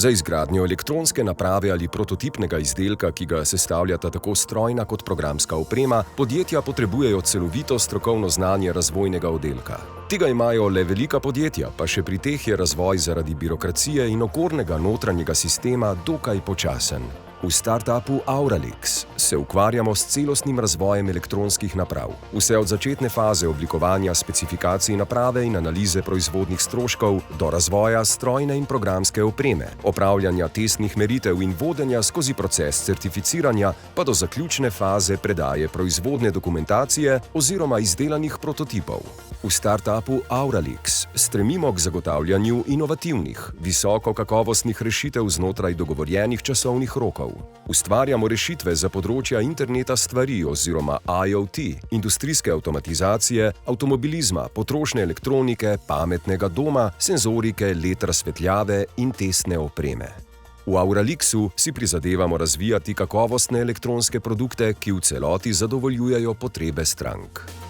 Za izgradnjo elektronske naprave ali prototipnega izdelka, ki ga sestavljata tako strojna kot programska oprema, podjetja potrebujejo celovito strokovno znanje razvojnega oddelka. Tega imajo le velika podjetja, pa še pri teh je razvoj zaradi birokracije in okornega notranjega sistema dokaj počasen. V startupu Auralix se ukvarjamo s celostnim razvojem elektronskih naprav. Vse od začetne faze oblikovanja specifikacij naprave in analize proizvodnih stroškov do razvoja strojne in programske opreme, opravljanja testnih meritev in vodenja skozi proces certificiranja pa do zaključne faze predaje proizvodne dokumentacije oziroma izdelanih prototipov. V startupu Auralix stremimo k zagotavljanju inovativnih, visoko kakovostnih rešitev znotraj dogovorjenih časovnih rokov. Ustvarjamo rešitve za področja interneta stvari oziroma IoT, industrijske avtomatizacije, avtomobilizma, potrošne elektronike, pametnega doma, senzorike, LED razsvetljave in testne opreme. V Auralixu si prizadevamo razvijati kakovostne elektronske produkte, ki v celoti zadovoljujejo potrebe strank.